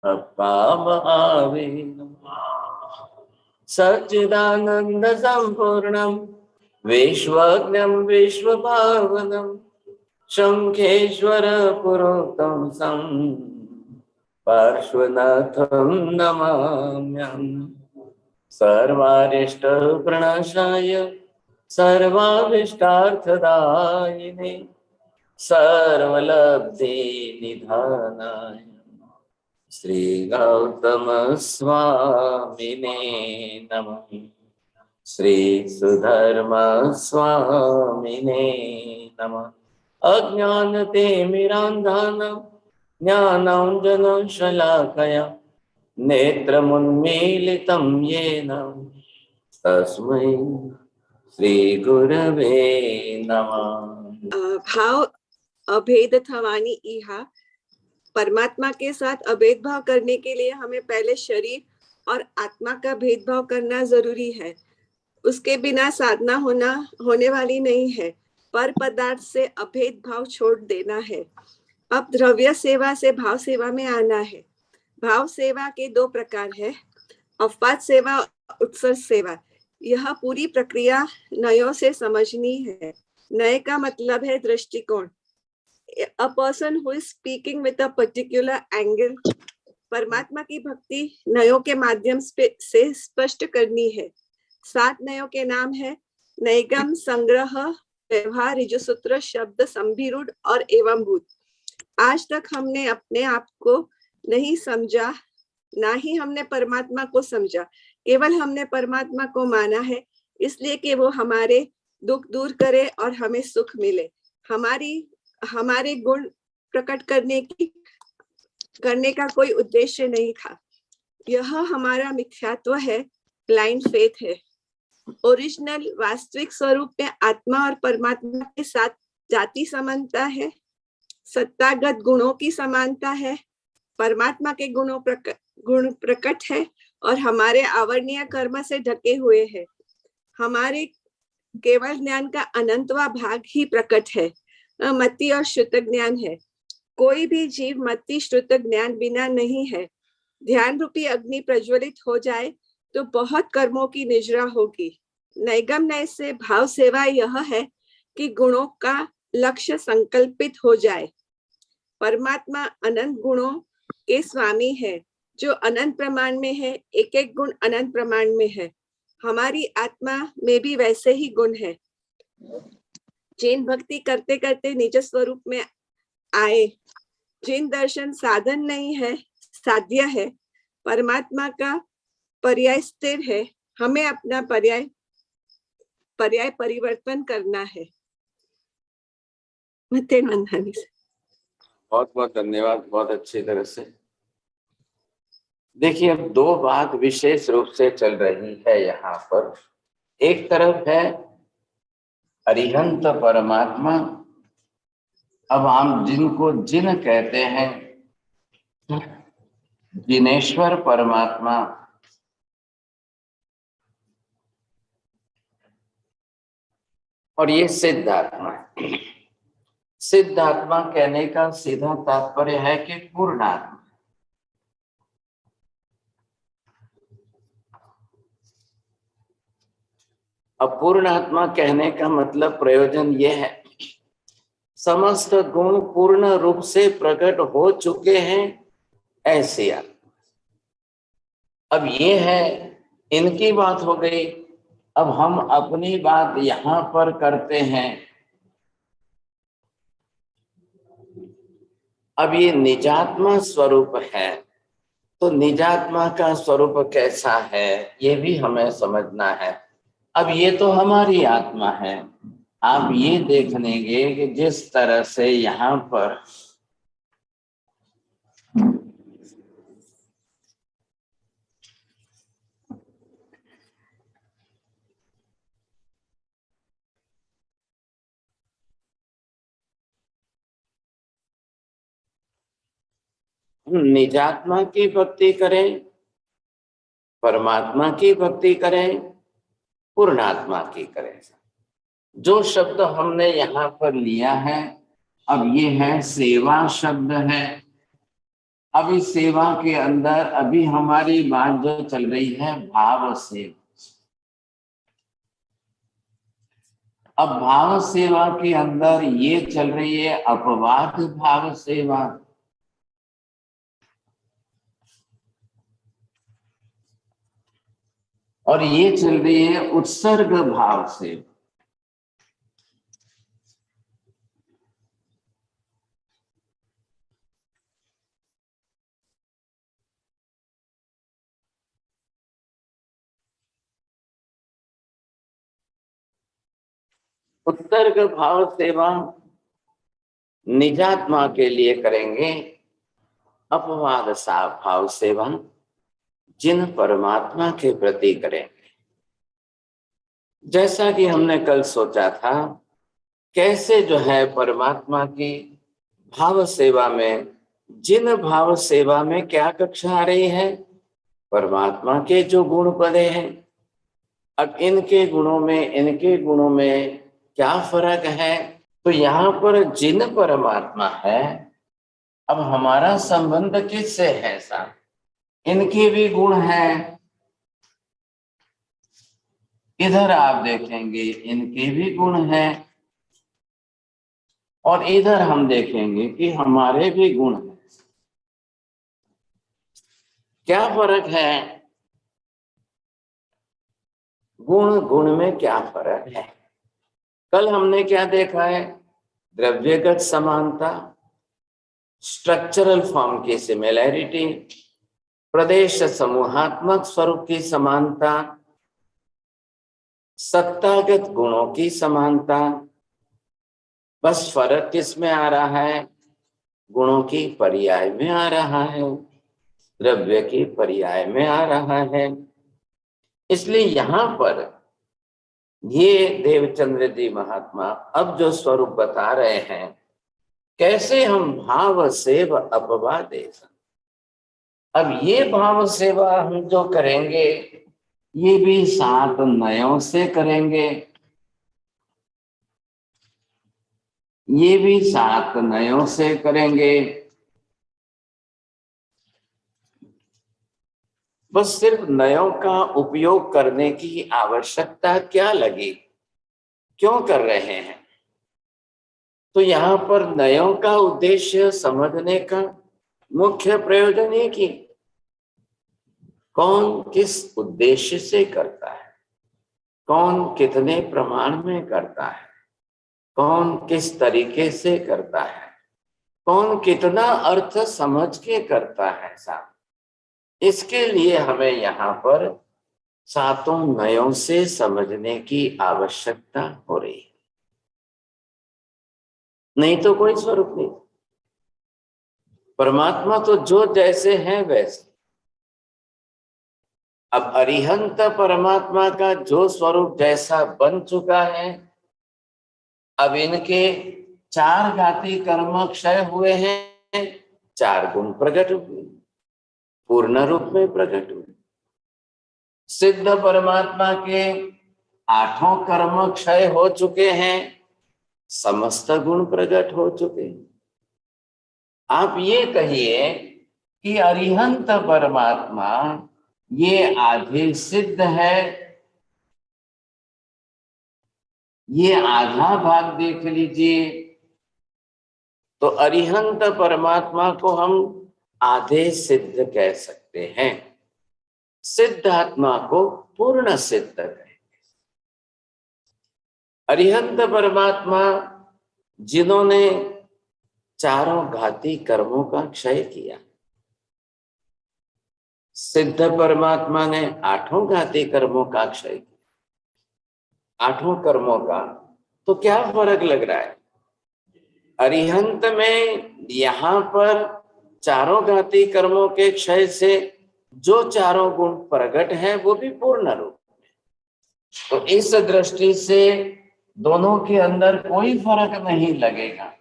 अप्पा महावे सच्चिदानंद संपूर्णम विश्वज्ञं विश्वभावनम शंखेश्वर पुरोक्तम सं पार्श्वनाथं नमाम्यहम् सर्वारिष्ट प्रणाशाय सर्वाभीष्टार्थदायिने सर्वलब्धि निधानाय श्री गौतम स्वामिने नमः। श्री सुधर्म स्वामिने नमः। अज्ञानतिमिरान्धनं ज्ञानाञ्जनं शलाकया नेत्रमुन्मीलितं येन तस्मै श्री गुरवे नमः। भाव अभेद थवानी इहा, परमात्मा के साथ अभेद भाव करने के लिए हमें पहले शरीर और आत्मा का भेदभाव करना जरूरी है। उसके बिना साधना होने वाली नहीं है। पर पदार्थ से अभेद भाव छोड़ देना है। अब द्रव्य सेवा से भाव सेवा में आना है। भाव सेवा के दो प्रकार है, अपवाद सेवा, उत्सर्ग सेवा। यह पूरी प्रक्रिया नयों से समझनी है। नए का मतलब है दृष्टिकोण। A person who is speaking with a particular angle। परमात्मा की भक्ति नयों के माध्यम से स्पष्ट करनी है। 7 नयों के नाम है नैगम, संग्रह, व्यवहार, ऋजुसूत्र, शब्द, संभिरूढ़ और एवं भूत। आज तक हमने अपने आप को नहीं समझा, ना ही हमने परमात्मा को समझा। केवल हमने परमात्मा को माना है इसलिए कि वो हमारे दुख दूर करे और हमें सुख मिले। हमारे गुण प्रकट करने का कोई उद्देश्य नहीं था। यह हमारा मिथ्यात्व है, ब्लाइंड फेथ है। ओरिजिनल वास्तविक स्वरूप में आत्मा और परमात्मा के साथ जाति समानता है, सत्तागत गुणों की समानता है। परमात्मा के गुण प्रकट है और हमारे आवरणीय कर्म से ढके हुए हैं। हमारे केवल ज्ञान का अनंतवा भाग ही प्रकट है, मति और श्रुत ज्ञान है। कोई भी जीव मति श्रुत ज्ञान बिना नहीं है। ध्यान रूपी अग्नि प्रज्वलित हो जाए तो बहुत कर्मों की निजरा होगी। नैगम नय से भाव सेवा यह है कि गुणों का लक्ष्य संकल्पित हो जाए। परमात्मा अनंत गुणों के स्वामी है, जो अनंत प्रमाण में है। एक एक गुण अनंत प्रमाण में है। हमारी आत्मा में भी वैसे ही गुण है। जिन भक्ति करते करते निज स्वरूप में आए, जिन दर्शन साधन नहीं है, साध्य है, परमात्मा का पर्याय स्थिर है, हमें अपना पर्याय परिवर्तन करना है। बहुत बहुत धन्यवाद, बहुत अच्छी तरह से। देखिए, अब 2 बात विशेष रूप से चल रही है यहाँ पर। एक तरफ है अरिहंत परमात्मा। अब हम जिनको जिन कहते हैं, जिनेश्वर परमात्मा, और ये सिद्धात्मा। सिद्धात्मा कहने का सीधा तात्पर्य है कि पूर्णात्मा। अब पूर्णात्मा कहने का मतलब प्रयोजन यह है, समस्त गुण पूर्ण रूप से प्रकट हो चुके हैं ऐसे। अब ये है, इनकी बात हो गई। अब हम अपनी बात यहां पर करते हैं। अब ये निजात्मा स्वरूप है, तो निजात्मा का स्वरूप कैसा है ये भी हमें समझना है। अब ये तो हमारी आत्मा है। आप ये देख लेंगे कि जिस तरह से यहाँ पर निजात्मा की भक्ति करें, परमात्मा की भक्ति करें, पूर्णात्मा की करें। जो शब्द हमने यहाँ पर लिया है, अब ये है सेवा शब्द है। अब इस सेवा के अंदर अभी हमारी बात जो चल रही है भाव सेवा। अब भाव सेवा के अंदर ये चल रही है अपवाद भाव सेवा, और ये चल रही है उत्सर्ग भाव सेवा। उत्सर्ग भाव सेवा निजात्मा के लिए करेंगे, अपवाद सा भाव सेवा जिन परमात्मा के प्रति करेंगे। जैसा कि हमने कल सोचा था, कैसे जो है परमात्मा की भाव सेवा में, जिन भाव सेवा में क्या कक्षा आ रही है, परमात्मा के जो गुण पदे हैं। अब इनके गुणों में इनके गुणों में क्या फर्क है? तो यहाँ पर जिन परमात्मा है, अब हमारा संबंध किससे है साहब? इनके भी गुण हैं, इधर आप देखेंगे इनके भी गुण हैं, और इधर हम देखेंगे कि हमारे भी गुण हैं। क्या फर्क है? गुण गुण में क्या फर्क है? कल हमने क्या देखा है? द्रव्यगत समानता, स्ट्रक्चरल फॉर्म की सिमिलैरिटी, प्रदेश समूहात्मक स्वरूप की समानता, सत्तागत गुणों की समानता। बस फर्क किस में आ रहा है? गुणों की पर्याय में आ रहा है, द्रव्य की पर्याय में आ रहा है। इसलिए यहां पर ये देवचंद्र जी महात्मा अब जो स्वरूप बता रहे हैं, कैसे हम भाव सेव अपवादे। अब ये भाव सेवा हम जो करेंगे, ये भी 7 नयों से करेंगे, ये भी 7 नयों से करेंगे। बस सिर्फ नयों का उपयोग करने की आवश्यकता क्या लगी, क्यों कर रहे हैं? तो यहाँ पर नयों का उद्देश्य समझने का मुख्य प्रयोजन है कि कौन किस उद्देश्य से करता है, कौन कितने प्रमाण में करता है, कौन किस तरीके से करता है, कौन कितना अर्थ समझ के करता है साहब। इसके लिए हमें यहाँ पर 7 नयों से समझने की आवश्यकता हो रही है, नहीं तो कोई स्वरूप नहीं। परमात्मा तो जो जैसे हैं वैसे। अब अरिहंत परमात्मा का जो स्वरूप जैसा बन चुका है, अब इनके 4 घाती कर्म क्षय हुए हैं, 4 गुण प्रकट हुए, पूर्ण रूप में प्रकट हुए। सिद्ध परमात्मा के 8 कर्म क्षय हो चुके हैं, समस्त गुण प्रकट हो चुके हैं। आप ये कहिए कि अरिहंत परमात्मा ये आधे सिद्ध है, ये आधा भाग देख लीजिए। तो अरिहंत परमात्मा को हम आधे सिद्ध कह सकते हैं, सिद्ध आत्मा को पूर्ण सिद्ध कहेंगे। अरिहंत परमात्मा जिन्होंने 4 घाती कर्मों का क्षय किया, सिद्ध परमात्मा ने 8 घाती कर्मों का क्षय किया। 8 कर्मों का तो क्या फर्क लग रहा है? अरिहंत में यहाँ पर 4 घाती कर्मों के क्षय से जो 4 गुण प्रकट हैं वो भी पूर्ण रूप। तो इस दृष्टि से दोनों के अंदर कोई फर्क नहीं लगेगा।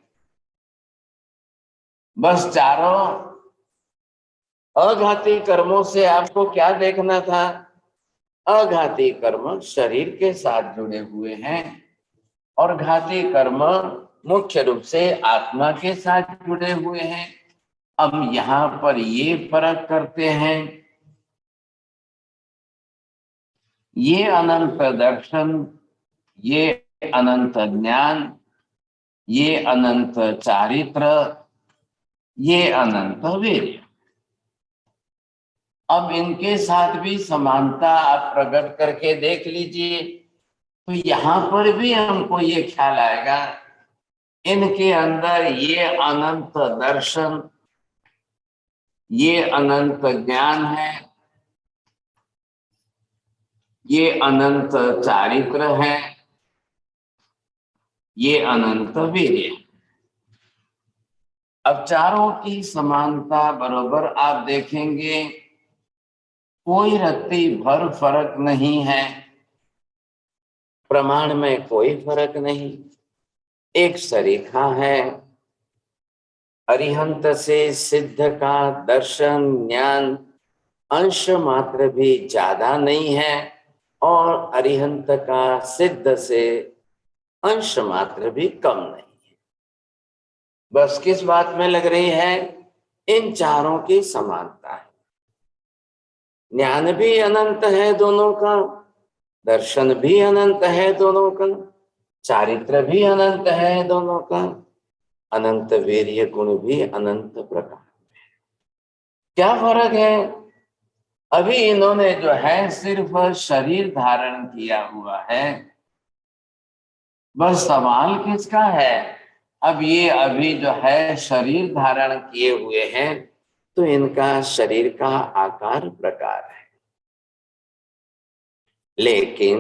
बस 4 अघाती कर्मों से आपको क्या देखना था? अघाती कर्म शरीर के साथ जुड़े हुए हैं, और घाती कर्म मुख्य रूप से आत्मा के साथ जुड़े हुए हैं। अब यहाँ पर ये फर्क करते हैं, ये अनंत दर्शन, ये अनंत ज्ञान, ये अनंत चारित्र, ये अनंत वीर्य। अब इनके साथ भी समानता आप प्रकट करके देख लीजिए, तो यहाँ पर भी हमको ये ख्याल आएगा, इनके अंदर ये अनंत दर्शन, ये अनंत ज्ञान है, ये अनंत चारित्र है, ये अनंत वीर्य। अब चारों की समानता बरोबर आप देखेंगे, कोई रत्ती भर फर्क नहीं है, प्रमाण में कोई फर्क नहीं, एक सरीखा है। अरिहंत से सिद्ध का दर्शन ज्ञान अंश मात्र भी ज्यादा नहीं है, और अरिहंत का सिद्ध से अंश मात्र भी कम नहीं है। बस किस बात में लग रही है? इन चारों की समानता है। ज्ञान भी अनंत है दोनों का, दर्शन भी अनंत है दोनों का, चारित्र भी अनंत है दोनों का, अनंत वीर्य गुण भी अनंत प्रकार। क्या फर्क है? अभी इन्होंने जो है सिर्फ शरीर धारण किया हुआ है। बस सवाल किसका है? अब ये अभी जो है शरीर धारण किए हुए हैं, तो इनका शरीर का आकार प्रकार है, लेकिन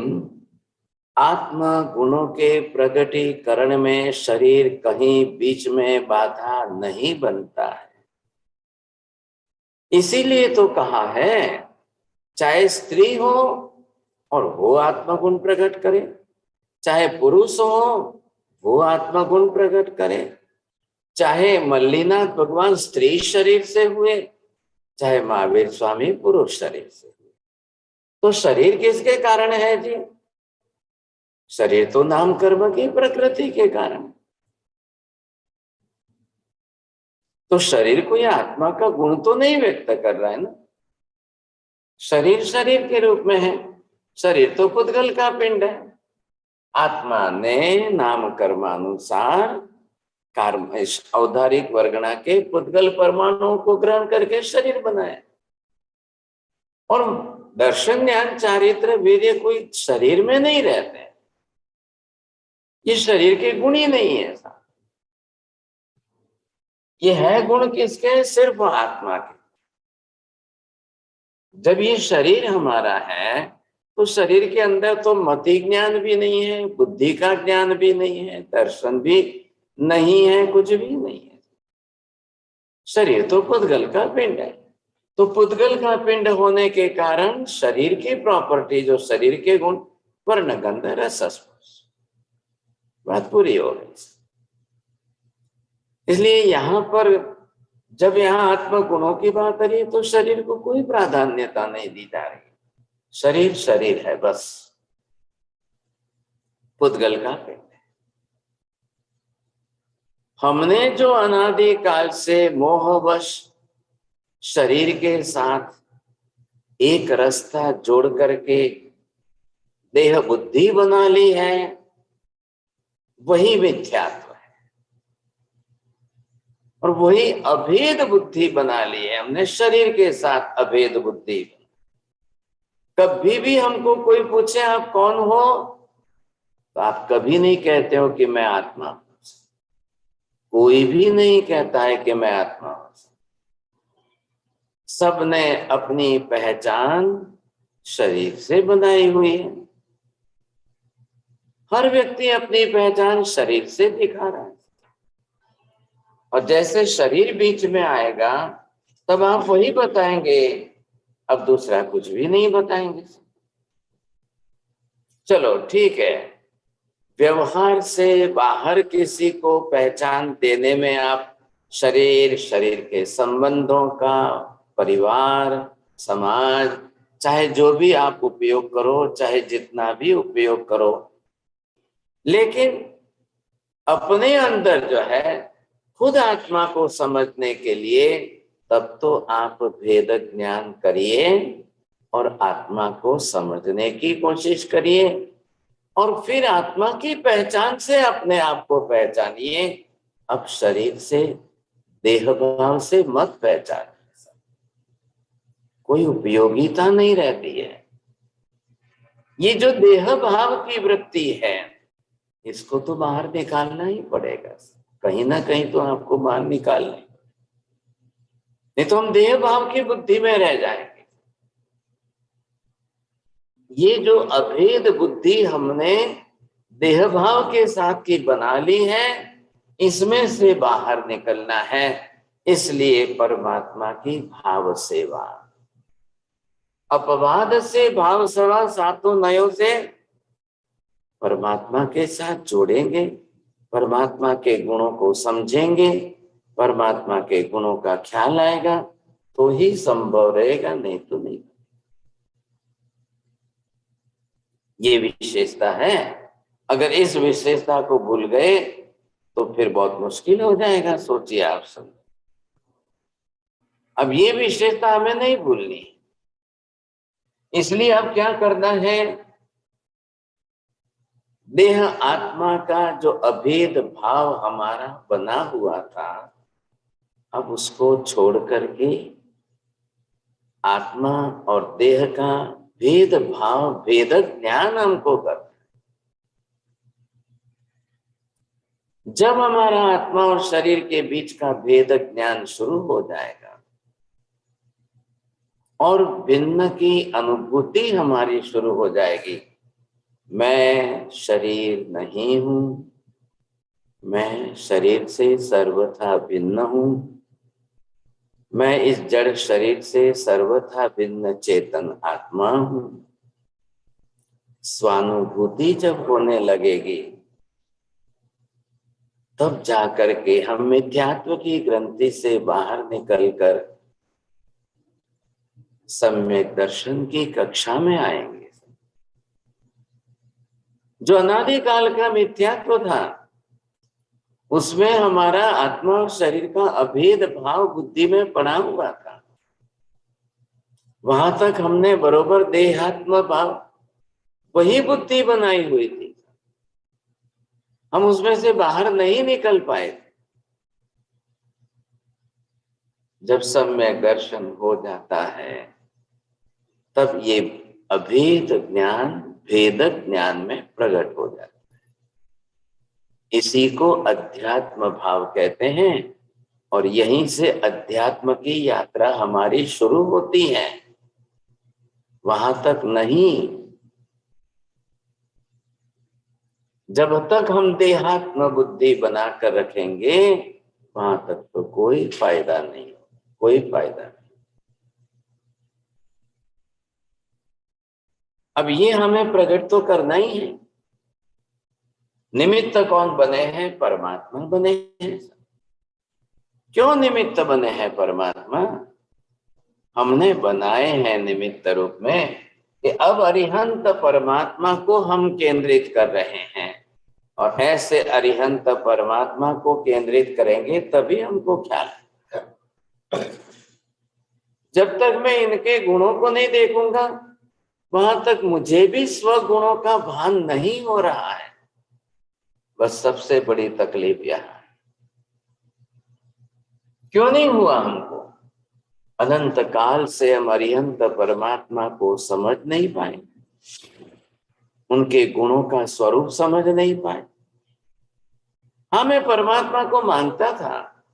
आत्मा गुणों के प्रकटीकरण में शरीर कहीं बीच में बाधा नहीं बनता है। इसीलिए तो कहा है, चाहे स्त्री हो और वो आत्मगुण प्रकट करे, चाहे पुरुष हो वो आत्मगुण प्रकट करे, चाहे मल्लीनाथ भगवान स्त्री शरीर से हुए, चाहे महावीर स्वामी पुरुष शरीर से हुए। तो शरीर किसके कारण है जी? शरीर तो नाम कर्म की प्रकृति के कारण। तो शरीर को यह आत्मा का गुण तो नहीं व्यक्त कर रहा है ना। शरीर शरीर के रूप में है, शरीर तो पुद्गल का पिंड है। आत्मा ने नाम कर्मानुसार कर्म औदारिक वर्गणा के पुद्गल परमाणुओं को ग्रहण करके शरीर बनाया। और दर्शन ज्ञान चारित्र वीर्य कोई शरीर में नहीं रहते, ये शरीर के गुण ही नहीं है। ऐसा ये है गुण किसके? सिर्फ आत्मा के। जब ये शरीर हमारा है, तो शरीर के अंदर तो मति ज्ञान भी नहीं है, बुद्धि का ज्ञान भी नहीं है, दर्शन भी नहीं है, कुछ भी नहीं है। शरीर तो पुद्गल का पिंड है। तो पुद्गल का पिंड होने के कारण शरीर की प्रॉपर्टी, जो शरीर के गुण, वर्ण गंध रस स्पर्श, बात पूरी हो गई। इसलिए यहाँ पर जब यहाँ आत्म गुणों की बात आ रही है, तो शरीर को कोई प्राधान्यता नहीं दी जा रही। शरीर शरीर है, बस पुद्गल का पिंड है। हमने जो अनादि काल से मोहवश शरीर के साथ एक रास्ता जोड़ करके देह बुद्धि बना ली है, वही मिथ्यात्व है। और वही अभेद बुद्धि बना ली है हमने, शरीर के साथ अभेद बुद्धि। कभी भी हमको कोई पूछे आप कौन हो, तो आप कभी नहीं कहते हो कि मैं आत्मा हूं। कोई भी नहीं कहता है कि मैं आत्मा हूं। सबने अपनी पहचान शरीर से बनाई हुई है। हर व्यक्ति अपनी पहचान शरीर से दिखा रहा है। और जैसे शरीर बीच में आएगा, तब आप वही बताएंगे, अब दूसरा कुछ भी नहीं बताएंगे। चलो ठीक है, व्यवहार से बाहर किसी को पहचान देने में आप शरीर, शरीर के संबंधों का, परिवार, समाज, चाहे जो भी आप उपयोग करो, चाहे जितना भी उपयोग करो, लेकिन अपने अंदर जो है खुद आत्मा को समझने के लिए तब तो आप भेद ज्ञान करिए और आत्मा को समझने की कोशिश करिए, और फिर आत्मा की पहचान से अपने आप को पहचानिए। अब शरीर से, देह भाव से मत पहचान, कोई उपयोगिता नहीं रहती है। ये जो देह भाव की वृत्ति है, इसको तो बाहर निकालना ही पड़ेगा, कहीं ना कहीं तो आपको बाहर निकालना, नहीं तो हम देह भाव की बुद्धि में रह जाएंगे। ये जो अभेद बुद्धि हमने देह भाव के साथ की बना ली है, इसमें से बाहर निकलना है। इसलिए परमात्मा की भाव सेवा, अपवाद से भाव सेवा, सातों नयों से परमात्मा के साथ जोड़ेंगे, परमात्मा के गुणों को समझेंगे, परमात्मा के गुणों का ख्याल आएगा तो ही संभव रहेगा, नहीं तो नहीं। ये विशेषता है। अगर इस विशेषता को भूल गए तो फिर बहुत मुश्किल हो जाएगा। सोचिए आप सब, अब ये विशेषता हमें नहीं भूलनी, इसलिए अब क्या करना है, देह आत्मा का जो अभेद भाव हमारा बना हुआ था, अब उसको छोड़ करके आत्मा और देह का भेद भाव, भेद ज्ञान हमको करना। जब हमारा आत्मा और शरीर के बीच का भेद ज्ञान शुरू हो जाएगा और भिन्न की अनुभूति हमारी शुरू हो जाएगी, मैं शरीर नहीं हूं, मैं शरीर से सर्वथा भिन्न हूं, मैं इस जड़ शरीर से सर्वथा भिन्न चेतन आत्मा हूं। स्वानुभूति जब होने लगेगी तब जाकर के हम मिथ्यात्व की ग्रंथि से बाहर निकलकर सम्यक दर्शन की कक्षा में आएंगे। जो अनादिकाल का मिथ्यात्व था, उसमें हमारा आत्मा और शरीर का अभेद भाव बुद्धि में पड़ा हुआ था, वहां तक हमने बरोबर देहात्म भाव वही बुद्धि बनाई हुई थी, हम उसमें से बाहर नहीं निकल पाए। जब सम्यक दर्शन हो जाता है तब ये अभेद ज्ञान भेद ज्ञान में प्रकट हो जाता है। इसी को अध्यात्म भाव कहते हैं, और यहीं से अध्यात्म की यात्रा हमारी शुरू होती है, वहां तक नहीं। जब तक हम देहात्म बुद्धि बनाकर रखेंगे वहां तक तो कोई फायदा नहीं, कोई फायदा नहीं। अब ये हमें प्रकट तो करना ही है। निमित्त कौन बने हैं? परमात्मा बने हैं। क्यों निमित्त बने हैं परमात्मा? हमने बनाए हैं निमित्त रूप में कि अब अरिहंत परमात्मा को हम केंद्रित कर रहे हैं, और ऐसे अरिहंत परमात्मा को केंद्रित करेंगे तभी हमको ख्याल। जब तक मैं इनके गुणों को नहीं देखूंगा वहां तक मुझे भी स्वगुणों का भान नहीं हो रहा है। बस सबसे बड़ी तकलीफ यह है। क्यों नहीं हुआ हमको? अनंत काल से हम अरिहंत परमात्मा को समझ नहीं पाए, उनके गुणों का स्वरूप समझ नहीं पाए। मैं परमात्मा को मानता था,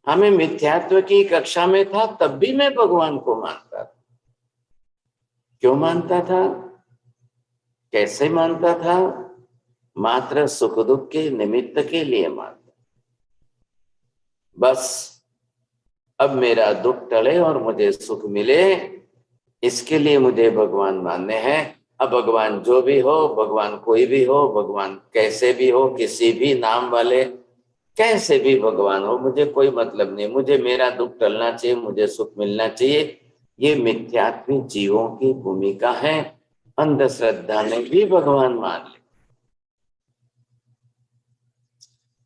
हमें मिथ्यात्व की कक्षा में था तब भी मैं भगवान को मानता था। क्यों मानता था? कैसे मानता था? मात्र सुख दुख के निमित्त के लिए मानता। बस अब मेरा दुख टले और मुझे सुख मिले, इसके लिए मुझे भगवान मानने हैं। अब भगवान जो भी हो, भगवान कोई भी हो, भगवान कैसे भी हो, किसी भी नाम वाले, कैसे भी भगवान हो, मुझे कोई मतलब नहीं। मुझे मेरा दुख टलना चाहिए, मुझे सुख मिलना चाहिए। ये मिथ्यात्वी जीवों की भूमिका है। अंधश्रद्धा में भी भगवान मान ले।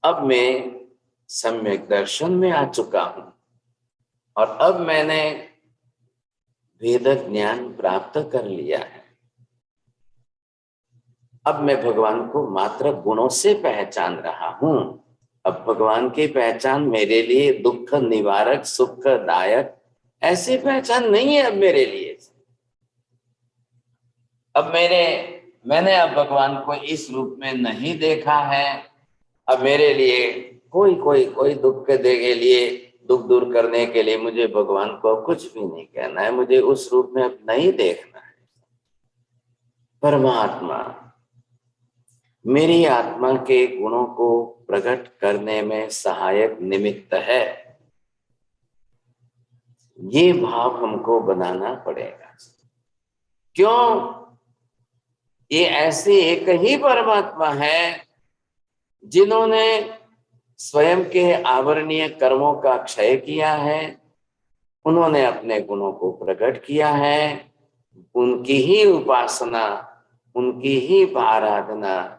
अब मैं सम्यक दर्शन में आ चुका हूं और अब मैंने वेद ज्ञान प्राप्त कर लिया है। अब मैं भगवान को मात्र गुणों से पहचान रहा हूं। अब भगवान की पहचान मेरे लिए दुख निवारक सुखदायक ऐसी पहचान नहीं है। अब मेरे लिए अब मैंने अब भगवान को इस रूप में नहीं देखा है। अब मेरे लिए कोई दुख के लिए दुख दूर करने के लिए मुझे भगवान को कुछ भी नहीं कहना है। मुझे उस रूप में अब नहीं देखना है। परमात्मा मेरी आत्मा के गुणों को प्रकट करने में सहायक निमित्त है। ये भाव हमको बनाना पड़ेगा। क्यों? ये ऐसे एक ही परमात्मा है जिन्होंने स्वयं के आवरणीय कर्मों का क्षय किया है। उन्होंने अपने गुणों को प्रकट किया है। उनकी ही उपासना, उनकी ही आराधना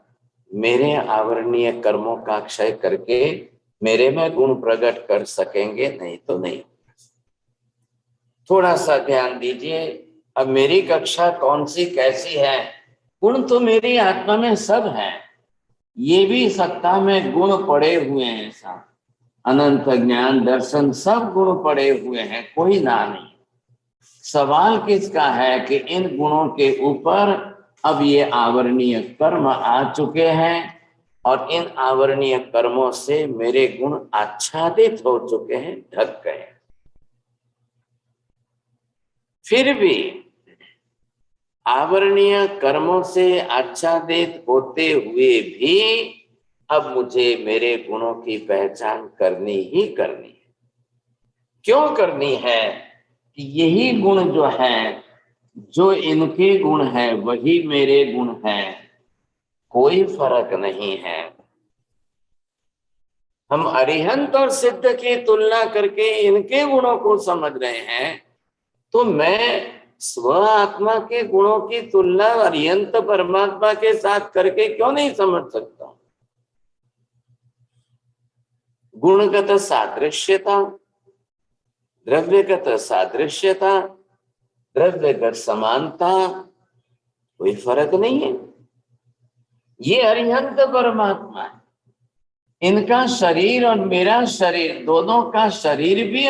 मेरे आवरणीय कर्मों का क्षय करके मेरे में गुण प्रकट कर सकेंगे, नहीं तो नहीं। थोड़ा सा ध्यान दीजिए। अब मेरी कक्षा कौन सी कैसी है? गुण तो मेरी आत्मा में सब है। ये भी सत्ता में गुण पड़े हुए हैं। सब अनंत ज्ञान दर्शन सब गुण पड़े हुए हैं, कोई ना नहीं। सवाल किसका है कि इन गुणों के ऊपर अब ये आवरणीय कर्म आ चुके हैं और इन आवरणीय कर्मों से मेरे गुण आच्छादित हो चुके हैं, ढक गए। फिर भी आवरणीय कर्मों से आच्छादित होते हुए भी अब मुझे मेरे गुणों की पहचान करनी ही करनी है। क्यों करनी है? कि यही गुण जो है, जो इनके गुण है वही मेरे गुण है, कोई फर्क नहीं है। हम अरिहंत और सिद्ध की तुलना करके इनके गुणों को समझ रहे हैं, तो मैं स्व आत्मा के गुणों की तुलना अरिहंत परमात्मा के साथ करके क्यों नहीं समझ सकता? गुणगत सादृश्यता, द्रव्यगत सादृश्यता, द्रव्यगत समानता, कोई फर्क नहीं है। ये अरिहंत परमात्मा है। इनका शरीर और मेरा शरीर, दोनों का शरीर भी